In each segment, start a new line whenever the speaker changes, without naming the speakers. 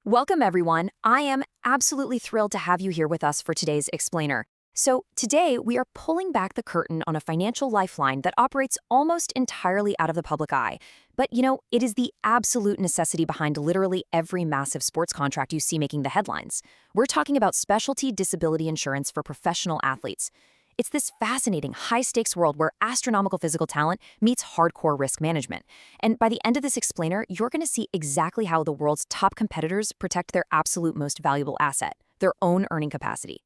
Welcome, everyone. I am absolutely thrilled to have you here with us for today's explainer. So, today we are pulling back the curtain on a financial lifeline that operates almost entirely out of the public eye. But, it is the absolute necessity behind literally every massive sports contract you see making the headlines. We're talking about specialty disability insurance for professional athletes. It's this fascinating, high-stakes world where astronomical physical talent meets hardcore risk management. And by the end of this explainer, you're going to see exactly how the world's top competitors protect their absolute most valuable asset, their own earning capacity.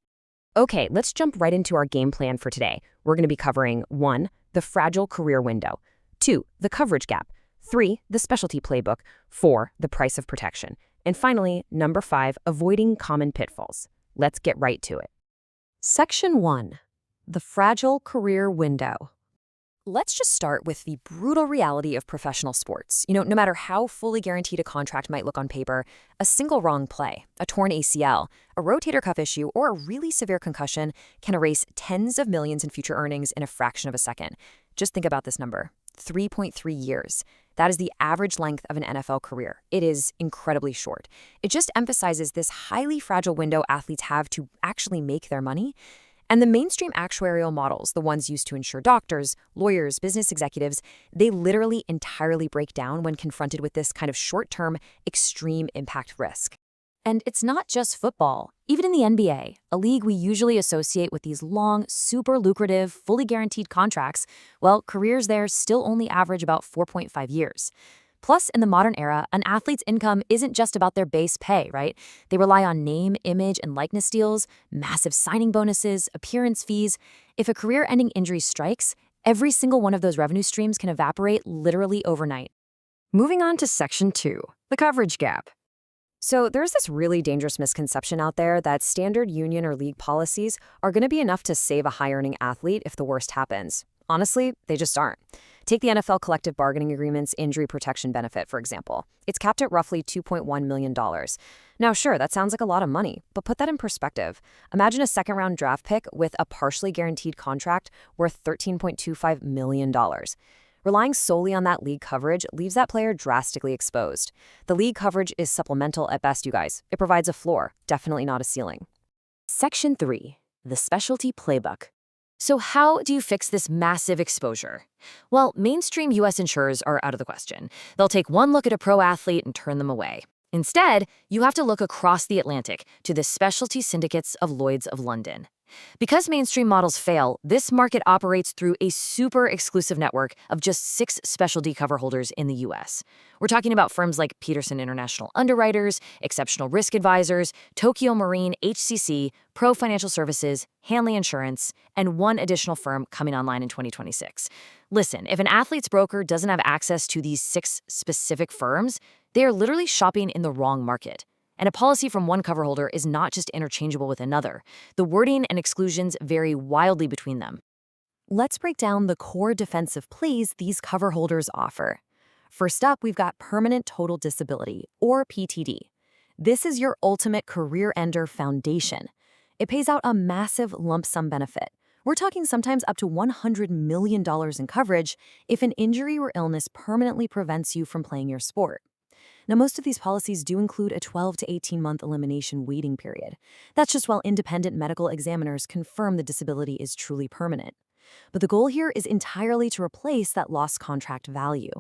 Okay, let's jump right into our game plan for today. We're going to be covering 1. The fragile career window. 2. The coverage gap. 3. The specialty playbook. 4. The price of protection. And finally, number 5, avoiding common pitfalls. Let's get right to it. Section 1. The fragile career window. Let's just start with the brutal reality of professional sports. No matter how fully guaranteed a contract might look on paper, a single wrong play, a torn ACL, a rotator cuff issue, or a really severe concussion can erase tens of millions in future earnings in a fraction of a second. Just think about this number, 3.3 years. That is the average length of an NFL career. It is incredibly short. It just emphasizes this highly fragile window athletes have to actually make their money. And the mainstream actuarial models, the ones used to insure doctors, lawyers, business executives, they literally entirely break down when confronted with this kind of short-term, extreme impact risk. And it's not just football. Even in the NBA, a league we usually associate with these long, super lucrative, fully guaranteed contracts, well, careers there still only average about 4.5 years. Plus, in the modern era, an athlete's income isn't just about their base pay, right? They rely on name, image, and likeness deals, massive signing bonuses, appearance fees. If a career-ending injury strikes, every single one of those revenue streams can evaporate literally overnight. Moving on to Section 2, the coverage gap. So there's this really dangerous misconception out there that standard union or league policies are going to be enough to save a high-earning athlete if the worst happens. Honestly, they just aren't. Take the NFL collective bargaining agreement's injury protection benefit, for example. It's capped at roughly $2.1 million. Now, sure, that sounds like a lot of money, but put that in perspective. Imagine a second-round draft pick with a partially guaranteed contract worth $13.25 million. Relying solely on that league coverage leaves that player drastically exposed. The league coverage is supplemental at best, you guys. It provides a floor, definitely not a ceiling. Section 3, the specialty playbook. So how do you fix this massive exposure? Well, mainstream U.S. insurers are out of the question. They'll take one look at a pro athlete and turn them away. Instead, you have to look across the Atlantic to the specialty syndicates of Lloyd's of London. Because mainstream models fail, this market operates through a super exclusive network of just 6 specialty cover holders in the U.S. We're talking about firms like Peterson International Underwriters, Exceptional Risk Advisors, Tokyo Marine HCC, Pro Financial Services, Hanley Insurance, and one additional firm coming online in 2026. Listen, if an athlete's broker doesn't have access to these 6 specific firms, they are literally shopping in the wrong market. And a policy from one cover holder is not just interchangeable with another. The wording and exclusions vary wildly between them. Let's break down the core defensive plays these cover holders offer. First up, we've got permanent total disability, or PTD. This is your ultimate career ender foundation. It pays out a massive lump sum benefit. We're talking sometimes up to $100 million in coverage if an injury or illness permanently prevents you from playing your sport. Now, most of these policies do include a 12 to 18-month elimination waiting period. That's just while independent medical examiners confirm the disability is truly permanent. But the goal here is entirely to replace that lost contract value.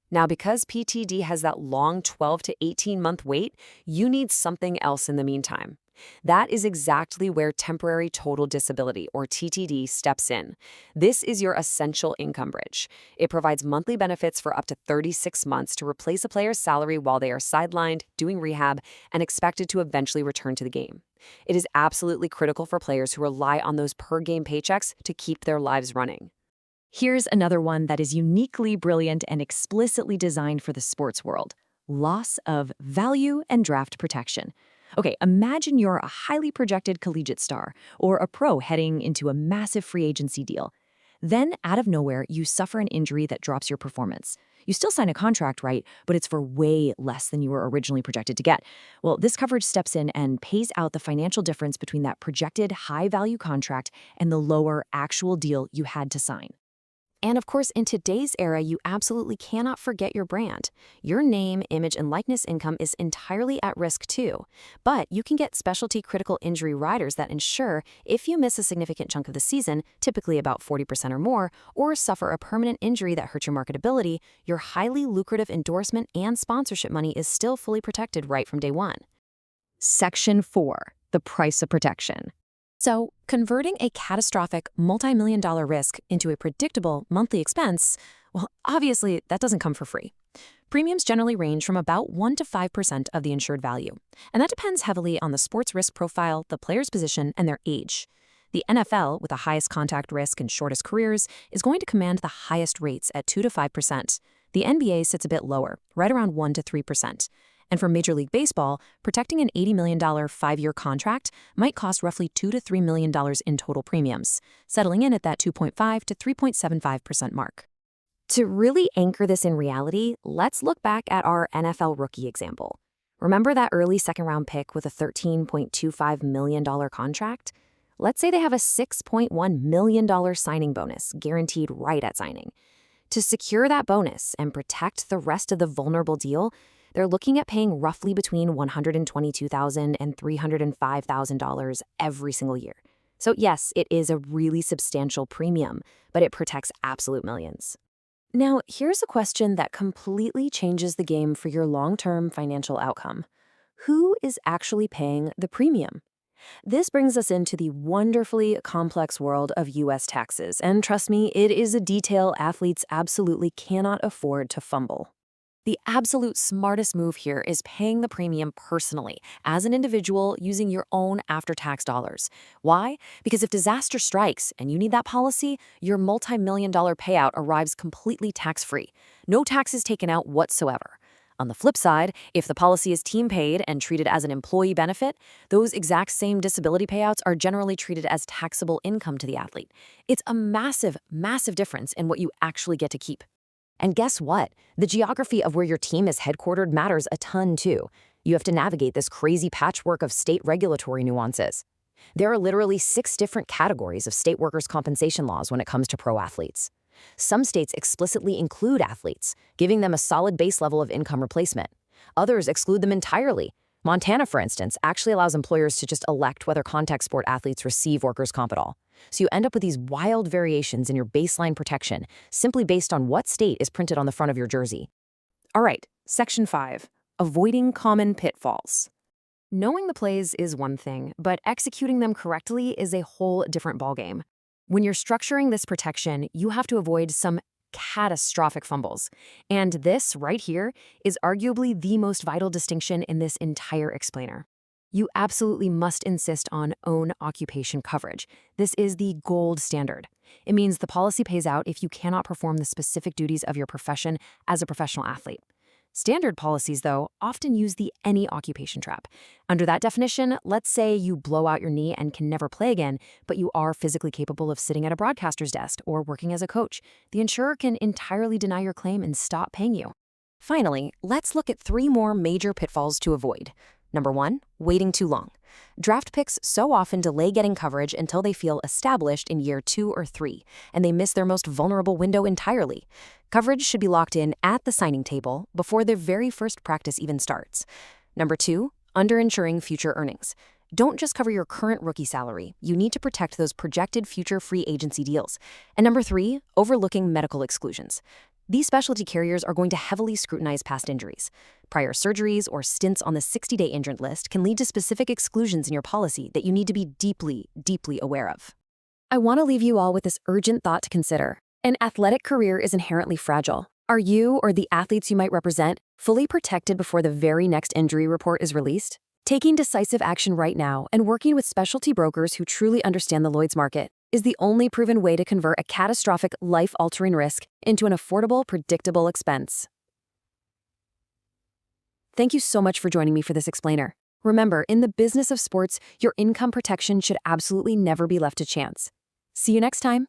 Now, because PTD has that long 12 to 18-month wait, you need something else in the meantime. That is exactly where temporary total disability, or TTD, steps in. This is your essential income bridge. It provides monthly benefits for up to 36 months to replace a player's salary while they are sidelined, doing rehab, and expected to eventually return to the game. It is absolutely critical for players who rely on those per-game paychecks to keep their lives running. Here's another one that is uniquely brilliant and explicitly designed for the sports world: loss of value and draft protection. Okay, imagine you're a highly projected collegiate star or a pro heading into a massive free agency deal. Then, out of nowhere, you suffer an injury that drops your performance. You still sign a contract, right? But it's for way less than you were originally projected to get. Well, this coverage steps in and pays out the financial difference between that projected high-value contract and the lower actual deal you had to sign. And of course, in today's era, you absolutely cannot forget your brand. Your name, image, and likeness income is entirely at risk too. But you can get specialty critical injury riders that ensure if you miss a significant chunk of the season, typically about 40% or more, or suffer a permanent injury that hurts your marketability, your highly lucrative endorsement and sponsorship money is still fully protected right from day one. Section 4. The price of protection. So, converting a catastrophic multi-million-dollar risk into a predictable monthly expense, well, obviously, that doesn't come for free. Premiums generally range from about 1 to 5% of the insured value, and that depends heavily on the sports risk profile, the player's position, and their age. The NFL, with the highest contact risk and shortest careers, is going to command the highest rates at 2 to 5%. The NBA sits a bit lower, right around 1 to 3%. And for Major League Baseball, protecting an $80 million 5-year contract might cost roughly $2 to $3 million in total premiums, settling in at that 2.5 to 3.75% mark. To really anchor this in reality, let's look back at our NFL rookie example. Remember that early second-round pick with a $13.25 million contract? Let's say they have a $6.1 million signing bonus guaranteed right at signing. To secure that bonus and protect the rest of the vulnerable deal, they're looking at paying roughly between $122,000 and $305,000 every single year. So yes, it is a really substantial premium, but it protects absolute millions. Now, here's a question that completely changes the game for your long-term financial outcome. Who is actually paying the premium? This brings us into the wonderfully complex world of U.S. taxes, and trust me, it is a detail athletes absolutely cannot afford to fumble. The absolute smartest move here is paying the premium personally, as an individual using your own after-tax dollars. Why? Because if disaster strikes and you need that policy, your multi-million-dollar payout arrives completely tax-free. No taxes taken out whatsoever. On the flip side, if the policy is team-paid and treated as an employee benefit, those exact same disability payouts are generally treated as taxable income to the athlete. It's a massive, massive difference in what you actually get to keep. And guess what? The geography of where your team is headquartered matters a ton too. You have to navigate this crazy patchwork of state regulatory nuances. There are literally 6 different categories of state workers' compensation laws when it comes to pro athletes. Some states explicitly include athletes, giving them a solid base level of income replacement. Others exclude them entirely. Montana, for instance, actually allows employers to just elect whether contact sport athletes receive workers' comp at all. So you end up with these wild variations in your baseline protection, simply based on what state is printed on the front of your jersey. All right, Section 5, avoiding common pitfalls. Knowing the plays is one thing, but executing them correctly is a whole different ballgame. When you're structuring this protection, you have to avoid some catastrophic fumbles. And this, right here, is arguably the most vital distinction in this entire explainer. You absolutely must insist on own occupation coverage. This is the gold standard. It means the policy pays out if you cannot perform the specific duties of your profession as a professional athlete. Standard policies, though, often use the any occupation trap. Under that definition, let's say you blow out your knee and can never play again, but you are physically capable of sitting at a broadcaster's desk or working as a coach. The insurer can entirely deny your claim and stop paying you. Finally, let's look at 3 more major pitfalls to avoid. Number 1, waiting too long. Draft picks so often delay getting coverage until they feel established in year 2 or 3, and they miss their most vulnerable window entirely. Coverage should be locked in at the signing table before their very first practice even starts. Number 2, underinsuring future earnings. Don't just cover your current rookie salary. You need to protect those projected future free agency deals. And number 3, overlooking medical exclusions. These specialty carriers are going to heavily scrutinize past injuries. Prior surgeries or stints on the 60-day injured list can lead to specific exclusions in your policy that you need to be deeply, deeply aware of. I want to leave you all with this urgent thought to consider. An athletic career is inherently fragile. Are you or the athletes you might represent fully protected before the very next injury report is released? Taking decisive action right now and working with specialty brokers who truly understand the Lloyd's market is the only proven way to convert a catastrophic, life-altering risk into an affordable, predictable expense. Thank you so much for joining me for this explainer. Remember, in the business of sports, your income protection should absolutely never be left to chance. See you next time.